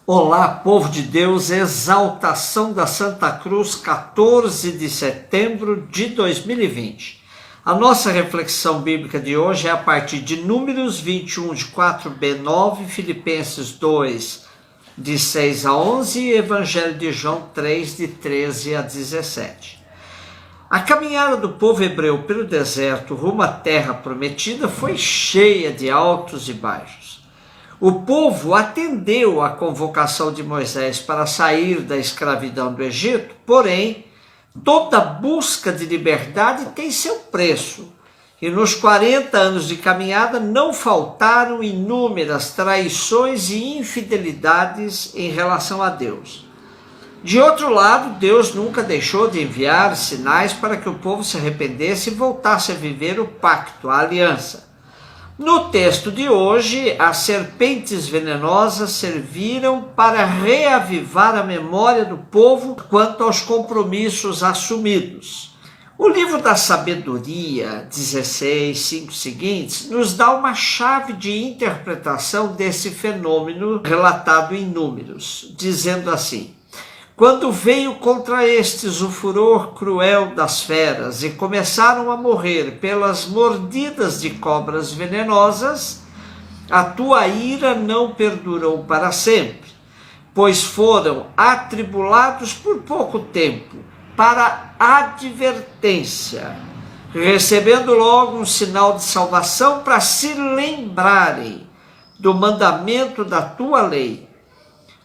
Olá, povo de Deus, exaltação da Santa Cruz, 14 de setembro de 2020. A nossa reflexão bíblica de hoje é a partir de Números 21, de 4b9, Filipenses 2, de 6 a 11 e Evangelho de João 3, de 13 a 17. A caminhada do povo hebreu pelo deserto rumo à terra prometida foi cheia de altos e baixos. O povo atendeu à convocação de Moisés para sair da escravidão do Egito, porém, toda busca de liberdade tem seu preço. E nos 40 anos de caminhada não faltaram inúmeras traições e infidelidades em relação a Deus. De outro lado, Deus nunca deixou de enviar sinais para que o povo se arrependesse e voltasse a viver o pacto, a aliança. No texto de hoje, as serpentes venenosas serviram para reavivar a memória do povo quanto aos compromissos assumidos. O livro da Sabedoria 16, 5 seguintes, nos dá uma chave de interpretação desse fenômeno relatado em Números, dizendo assim: quando veio contra estes o furor cruel das feras e começaram a morrer pelas mordidas de cobras venenosas, a tua ira não perdurou para sempre, pois foram atribulados por pouco tempo, para advertência, recebendo logo um sinal de salvação para se lembrarem do mandamento da tua lei.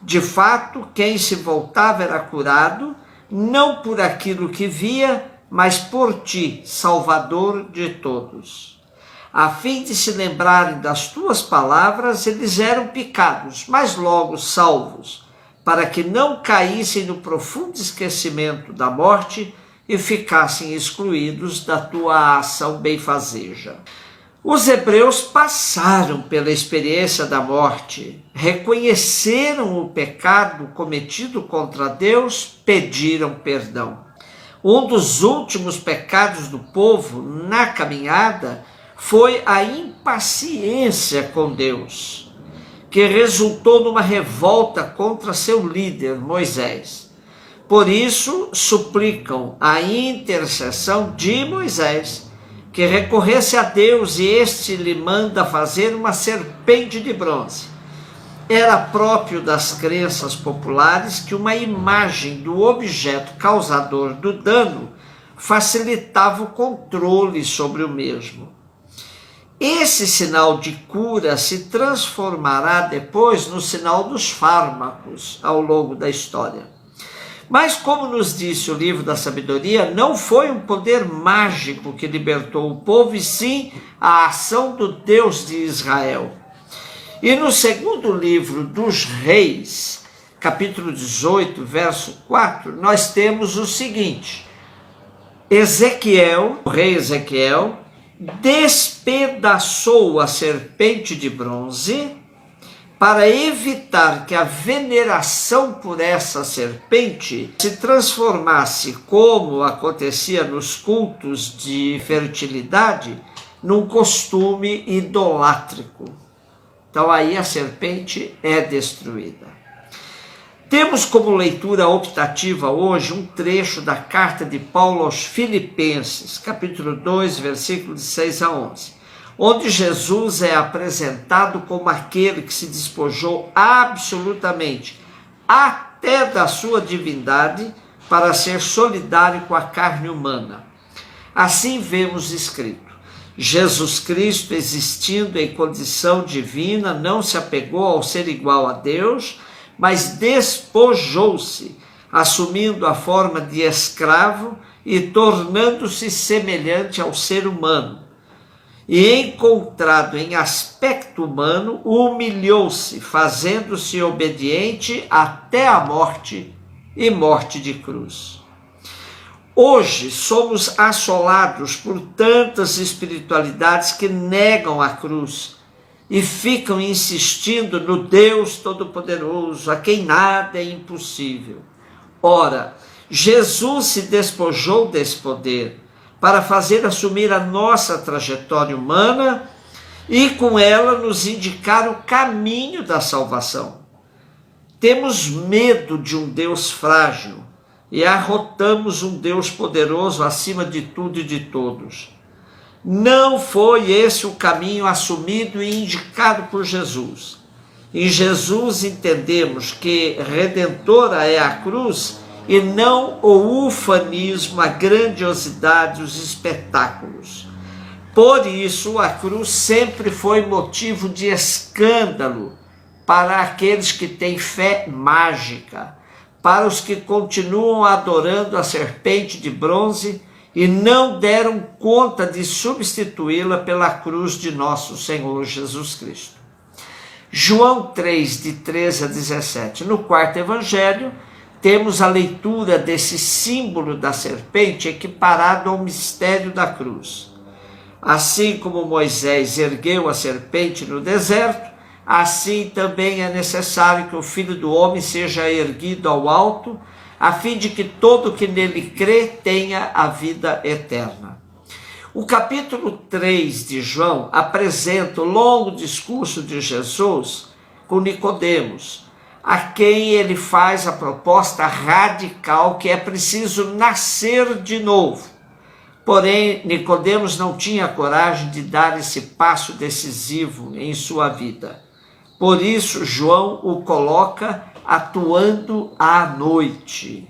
De fato, quem se voltava era curado, não por aquilo que via, mas por ti, Salvador de todos. A fim de se lembrarem das tuas palavras, eles eram picados, mas logo salvos, para que não caíssem no profundo esquecimento da morte e ficassem excluídos da tua ação benfazeja. Os hebreus passaram pela experiência da morte, reconheceram o pecado cometido contra Deus, pediram perdão. Um dos últimos pecados do povo na caminhada foi a impaciência com Deus, que resultou numa revolta contra seu líder, Moisés. Por isso, suplicam a intercessão de Moisés, que recorresse a Deus, e este lhe manda fazer uma serpente de bronze. Era próprio das crenças populares que uma imagem do objeto causador do dano facilitava o controle sobre o mesmo. Esse sinal de cura se transformará depois no sinal dos fármacos ao longo da história. Mas, como nos disse o livro da Sabedoria, não foi um poder mágico que libertou o povo, e sim a ação do Deus de Israel. E no segundo livro dos Reis, capítulo 18, verso 4, nós temos o seguinte: o rei Ezequiel, despedaçou a serpente de bronze para evitar que a veneração por essa serpente se transformasse, como acontecia nos cultos de fertilidade, num costume idolátrico. Então aí a serpente é destruída. Temos como leitura optativa hoje um trecho da carta de Paulo aos Filipenses, capítulo 2, versículos de 6 a 11. Onde Jesus é apresentado como aquele que se despojou absolutamente, até da sua divindade, para ser solidário com a carne humana. Assim vemos escrito: Jesus Cristo, existindo em condição divina, não se apegou ao ser igual a Deus, mas despojou-se, assumindo a forma de escravo e tornando-se semelhante ao ser humano. E encontrado em aspecto humano, humilhou-se, fazendo-se obediente até a morte e morte de cruz. Hoje somos assolados por tantas espiritualidades que negam a cruz e ficam insistindo no Deus Todo-Poderoso, a quem nada é impossível. Ora, Jesus se despojou desse poder para fazer assumir a nossa trajetória humana e com ela nos indicar o caminho da salvação. Temos medo de um Deus frágil e arrotamos um Deus poderoso acima de tudo e de todos. Não foi esse o caminho assumido e indicado por Jesus. Em Jesus entendemos que redentora é a cruz e não o ufanismo, a grandiosidade, os espetáculos. Por isso, a cruz sempre foi motivo de escândalo para aqueles que têm fé mágica, para os que continuam adorando a serpente de bronze e não deram conta de substituí-la pela cruz de nosso Senhor Jesus Cristo. João 3, de 13 a 17. No quarto evangelho, temos a leitura desse símbolo da serpente equiparado ao mistério da cruz. Assim como Moisés ergueu a serpente no deserto, assim também é necessário que o Filho do Homem seja erguido ao alto, a fim de que todo que nele crê tenha a vida eterna. O capítulo 3 de João apresenta o longo discurso de Jesus com Nicodemos, a quem ele faz a proposta radical que é preciso nascer de novo. Porém, Nicodemos não tinha coragem de dar esse passo decisivo em sua vida. Por isso, João o coloca atuando à noite.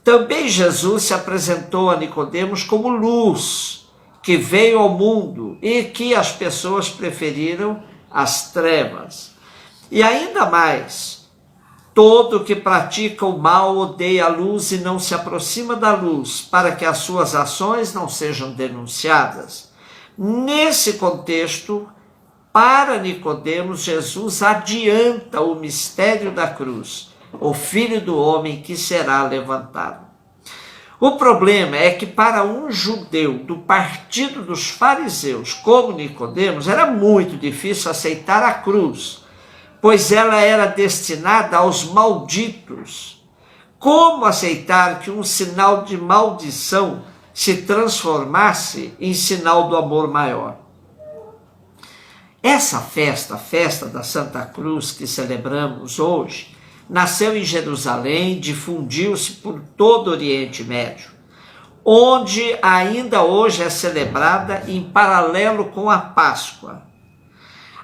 Também Jesus se apresentou a Nicodemos como luz, que veio ao mundo e que as pessoas preferiram as trevas. E ainda mais, todo que pratica o mal odeia a luz e não se aproxima da luz, para que as suas ações não sejam denunciadas. Nesse contexto, para Nicodemos, Jesus adianta o mistério da cruz, o Filho do Homem que será levantado. O problema é que para um judeu do partido dos fariseus, como Nicodemos, era muito difícil aceitar a cruz, pois ela era destinada aos malditos. Como aceitar que um sinal de maldição se transformasse em sinal do amor maior? Essa festa, a festa da Santa Cruz que celebramos hoje, nasceu em Jerusalém, difundiu-se por todo o Oriente Médio, onde ainda hoje é celebrada em paralelo com a Páscoa.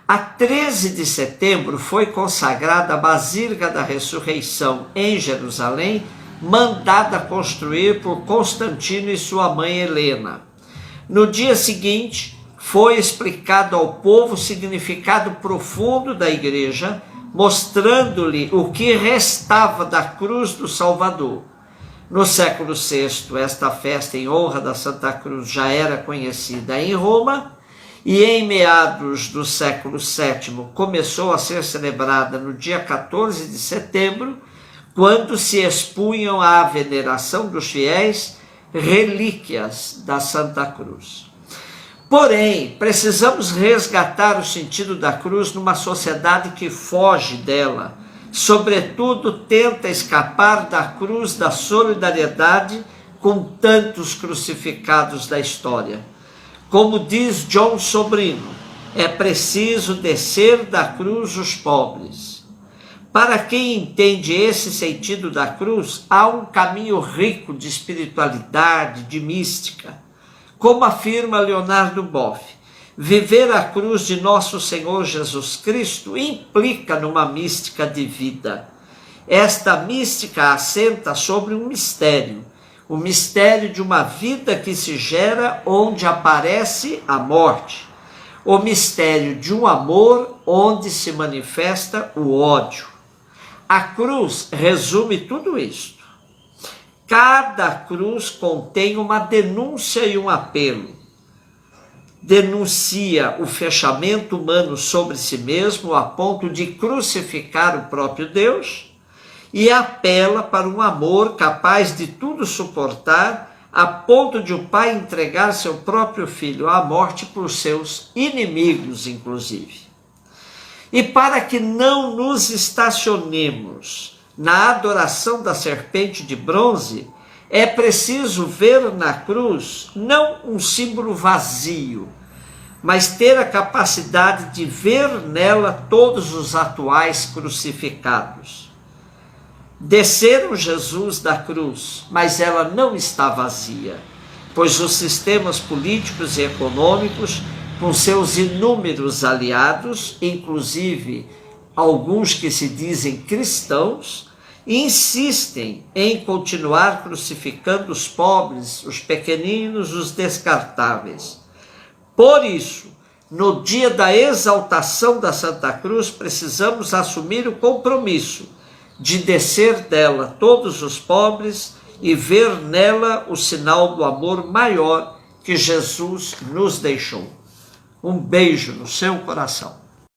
A 13 de setembro foi consagrada a Basílica da Ressurreição em Jerusalém, mandada construir por Constantino e sua mãe Helena. No dia seguinte, foi explicado ao povo o significado profundo da igreja, mostrando-lhe o que restava da cruz do Salvador. No século VI, esta festa em honra da Santa Cruz já era conhecida em Roma, e em meados do século VII começou a ser celebrada no dia 14 de setembro, quando se expunham à veneração dos fiéis relíquias da Santa Cruz. Porém, precisamos resgatar o sentido da cruz numa sociedade que foge dela, sobretudo tenta escapar da cruz da solidariedade com tantos crucificados da história. Como diz John Sobrino, é preciso descer da cruz os pobres. Para quem entende esse sentido da cruz, há um caminho rico de espiritualidade, de mística. Como afirma Leonardo Boff, viver a cruz de nosso Senhor Jesus Cristo implica numa mística de vida. Esta mística assenta sobre um mistério, o mistério de uma vida que se gera onde aparece a morte, o mistério de um amor onde se manifesta o ódio. A cruz resume tudo isto. Cada cruz contém uma denúncia e um apelo. Denuncia o fechamento humano sobre si mesmo a ponto de crucificar o próprio Deus e apela para um amor capaz de tudo suportar a ponto de o Pai entregar seu próprio Filho à morte por seus inimigos, inclusive. E para que não nos estacionemos na adoração da serpente de bronze, é preciso ver na cruz não um símbolo vazio, mas ter a capacidade de ver nela todos os atuais crucificados. Desceram Jesus da cruz, mas ela não está vazia, pois os sistemas políticos e econômicos, com seus inúmeros aliados, inclusive alguns que se dizem cristãos, insistem em continuar crucificando os pobres, os pequeninos, os descartáveis. Por isso, no dia da exaltação da Santa Cruz, precisamos assumir o compromisso de descer dela todos os pobres e ver nela o sinal do amor maior que Jesus nos deixou. Um beijo no seu coração.